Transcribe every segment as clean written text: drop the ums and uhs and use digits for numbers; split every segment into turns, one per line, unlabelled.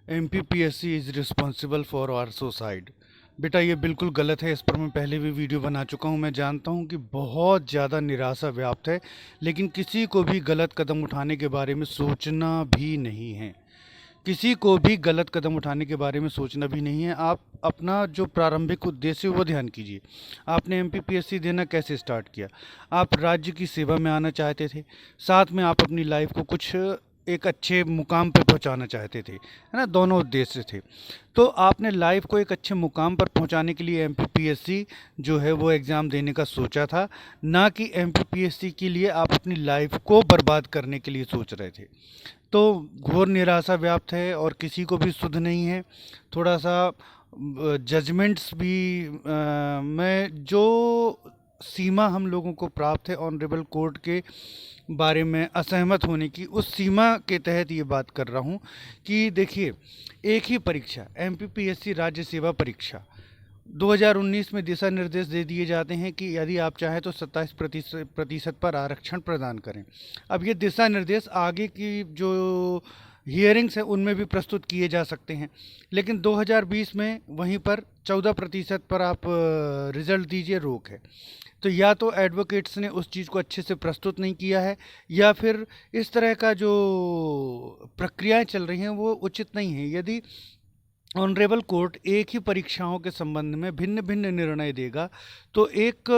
MPPSC is responsible for our suicide. बेटा ये बिल्कुल गलत है। इस पर मैं पहले भी वीडियो बना चुका हूँ। मैं जानता हूँ कि बहुत ज़्यादा निराशा व्याप्त है, लेकिन किसी को भी गलत कदम उठाने के बारे में सोचना भी नहीं है। किसी को भी गलत कदम उठाने के बारे में सोचना भी नहीं है। आप अपना जो प्रारंभिक उद्देश्य है वो ध्यान कीजिए। आपने MPPSC देना कैसे स्टार्ट किया? आप राज्य की सेवा में आना चाहते थे, साथ में आप अपनी लाइफ को कुछ एक अच्छे मुकाम पर पहुंचाना चाहते थे, है ना? दोनों उद्देश्य थे। तो आपने लाइफ को एक अच्छे मुकाम पर पहुंचाने के लिए MPPSC जो है वो एग्ज़ाम देने का सोचा था, ना कि MPPSC के लिए आप अपनी लाइफ को बर्बाद करने के लिए सोच रहे थे। तो घोर निराशा व्याप्त है और किसी को भी सुध नहीं है। थोड़ा सा जजमेंट्स भी मैं जो सीमा हम लोगों को प्राप्त है ऑनरेबल कोर्ट के बारे में असहमत होने की, उस सीमा के तहत ये बात कर रहा हूँ कि देखिए, एक ही परीक्षा MPPSC राज्य सेवा परीक्षा 2019 में दिशा निर्देश दे दिए जाते हैं कि यदि आप चाहें तो 27% पर आरक्षण प्रदान करें। अब ये दिशा निर्देश आगे की जो हियरिंग्स है उनमें भी प्रस्तुत किए जा सकते हैं, लेकिन 2020 में वहीं पर 14% पर आप रिजल्ट दीजिए, रोक है। तो या तो एडवोकेट्स ने उस चीज़ को अच्छे से प्रस्तुत नहीं किया है, या फिर इस तरह का जो प्रक्रियाएं चल रही हैं वो उचित नहीं है। यदि ऑनरेबल कोर्ट एक ही परीक्षाओं के संबंध में भिन्न भिन्न निर्णय देगा, तो एक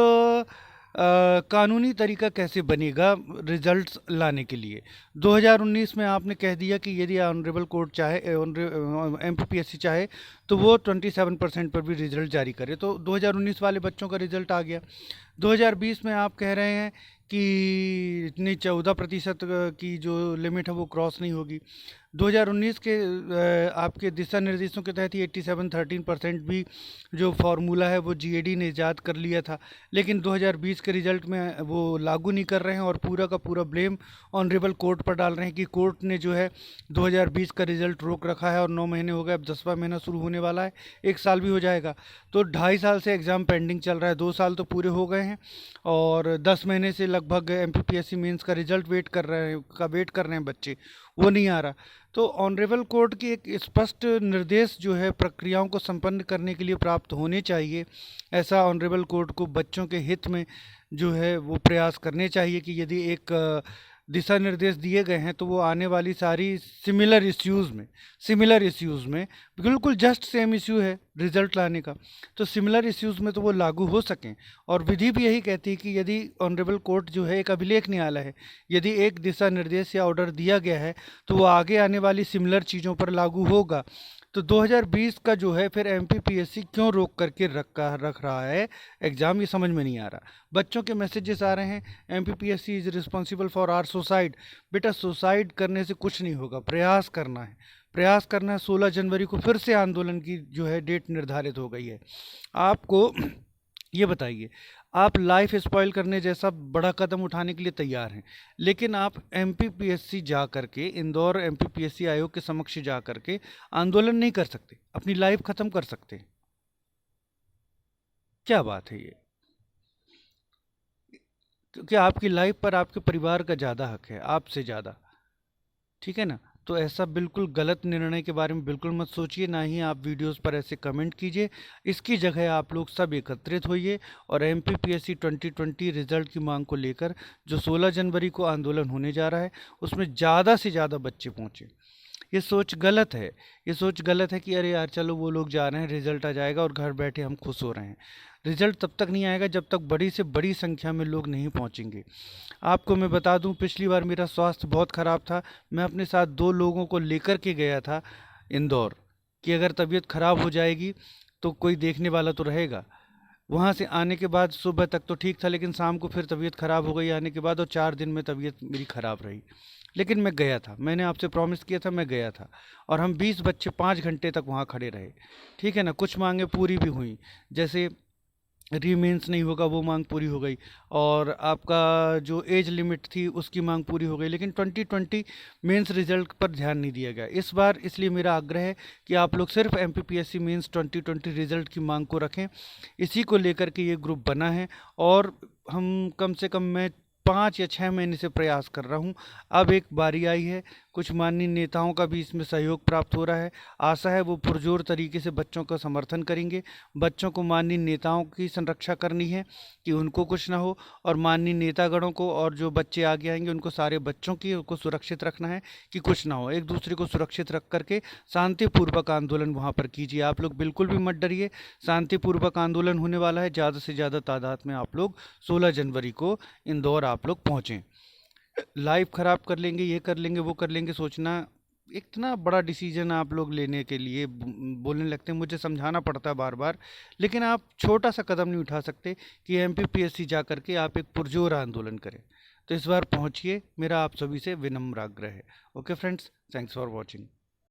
कानूनी तरीका कैसे बनेगा रिजल्ट्स लाने के लिए? 2019 में आपने कह दिया कि यदि ऑनरेबल कोर्ट चाहे, MPPSC चाहे, तो वो 27% पर भी रिजल्ट जारी करे। तो 2019 वाले बच्चों का रिजल्ट आ गया। 2020 में आप कह रहे हैं कि नहीं, 14% की जो लिमिट है वो क्रॉस नहीं होगी। 2019 के आपके दिशा निर्देशों के तहत ही 87-13% भी जो फार्मूला है वो GAD ने ईजाद कर लिया था, लेकिन 2020 के रिजल्ट में वो लागू नहीं कर रहे हैं और पूरा का पूरा ब्लेम ऑनरेबल कोर्ट पर डाल रहे हैं कि कोर्ट ने जो है 2020 का रिजल्ट रोक रखा है और 9 महीने हो गए, अब 10वां महीना शुरू होने वाला है, 1 साल भी हो जाएगा। तो 2.5 साल से एग्ज़ाम पेंडिंग चल रहा है, 2 साल तो पूरे हो गए हैं और 10 महीने से लगभग MPPSC मेंस का रिजल्ट वेट कर रहे हैं बच्चे, वो नहीं आ रहा। तो ऑनरेबल कोर्ट की एक स्पष्ट निर्देश जो है प्रक्रियाओं को संपन्न करने के लिए प्राप्त होने चाहिए। ऐसा ऑनरेबल कोर्ट को बच्चों के हित में जो है वो प्रयास करने चाहिए कि यदि एक दिशा निर्देश दिए गए हैं तो वो आने वाली सारी सिमिलर इश्यूज़ में बिल्कुल जस्ट सेम इश्यू है रिजल्ट लाने का, तो सिमिलर इश्यूज़ में तो वो लागू हो सकें। और विधि भी यही कहती है कि यदि ऑनरेबल कोर्ट जो है एक अभिलेख न्यायालय है, यदि एक दिशा निर्देश या ऑर्डर दिया गया है तो वो आगे आने वाली सिमिलर चीज़ों पर लागू होगा। तो 2020 का जो है फिर MPPSC क्यों रोक करके रख रहा है एग्ज़ाम, ये समझ में नहीं आ रहा। बच्चों के मैसेजेस आ रहे हैं MPPSC is responsible for our suicide. बेटा सुसाइड करने से कुछ नहीं होगा, प्रयास करना है। 16 जनवरी को फिर से आंदोलन की जो है डेट निर्धारित हो गई है। आपको ये बताइए, आप लाइफ स्पॉइल करने जैसा बड़ा कदम उठाने के लिए तैयार हैं, लेकिन आप MPPSC जा करके, इंदौर MPPSC आयोग के समक्ष जा करके आंदोलन नहीं कर सकते, अपनी लाइफ खत्म कर सकते हैं। क्या बात है ये? क्योंकि आपकी लाइफ पर आपके परिवार का ज़्यादा हक है, आपसे ज़्यादा, ठीक है ना? तो ऐसा बिल्कुल गलत निर्णय के बारे में बिल्कुल मत सोचिए, ना ही आप वीडियोस पर ऐसे कमेंट कीजिए। इसकी जगह आप लोग सब एकत्रित होइए और MPPSC 2020 रिजल्ट की मांग को लेकर जो 16 जनवरी को आंदोलन होने जा रहा है उसमें ज़्यादा से ज़्यादा बच्चे पहुँचें। ये सोच गलत है। ये सोच गलत है कि अरे यार चलो वो लोग जा रहे हैं, रिजल्ट आ जाएगा और घर बैठे हम खुश हो रहे हैं। रिजल्ट तब तक नहीं आएगा जब तक बड़ी से बड़ी संख्या में लोग नहीं पहुंचेंगे। आपको मैं बता दूं, पिछली बार मेरा स्वास्थ्य बहुत ख़राब था, मैं अपने साथ 2 लोगों को लेकर के गया था इंदौर, कि अगर तबीयत ख़राब हो जाएगी तो कोई देखने वाला तो रहेगा। वहाँ से आने के बाद सुबह तक तो ठीक था, लेकिन शाम को फिर तबीयत ख़राब हो गई आने के बाद, और 4 दिन में तबीयत मेरी ख़राब रही। लेकिन मैं गया था, मैंने आपसे प्रॉमिस किया था, मैं गया था। और हम 20 बच्चे 5 घंटे तक वहाँ खड़े रहे, ठीक है ना? कुछ मांगें पूरी भी हुई, जैसे रीमेंस नहीं होगा वो मांग पूरी हो गई, और आपका जो एज लिमिट थी उसकी मांग पूरी हो गई, लेकिन 2020 मेंस रिजल्ट पर ध्यान नहीं दिया गया इस बार। इसलिए मेरा आग्रह है कि आप लोग सिर्फ MPPSC मेंस 2020 रिजल्ट की मांग को रखें। इसी को लेकर के ये ग्रुप बना है और हम कम से कम मैं 5 या 6 महीने से प्रयास कर रहा हूँ। अब एक बारी आई है, कुछ माननीय नेताओं का भी इसमें सहयोग प्राप्त हो रहा है। आशा है वो पुरजोर तरीके से बच्चों का समर्थन करेंगे। बच्चों को माननीय नेताओं की संरक्षा करनी है कि उनको कुछ ना हो, और माननीय नेतागणों को और जो बच्चे आगे आएंगे उनको सारे बच्चों की को सुरक्षित रखना है कि कुछ ना हो। एक दूसरे को सुरक्षित रख करके शांतिपूर्वक आंदोलन वहाँ पर कीजिए। आप लोग बिल्कुल भी मत डरिए, शांतिपूर्वक आंदोलन होने वाला है। ज़्यादा से ज़्यादा तादाद में आप लोग 16 जनवरी को इंदौर आप लोग पहुँचें। लाइफ ख़राब कर लेंगे, ये कर लेंगे, वो कर लेंगे, सोचना इतना बड़ा डिसीजन आप लोग लेने के लिए बोलने लगते हैं। मुझे समझाना पड़ता है बार बार, लेकिन आप छोटा सा कदम नहीं उठा सकते कि एमपीपीएससी जा करके आप एक पुरजोर आंदोलन करें। तो इस बार पहुंचिए, मेरा आप सभी से विनम्र आग्रह है। Okay friends, thanks for watching.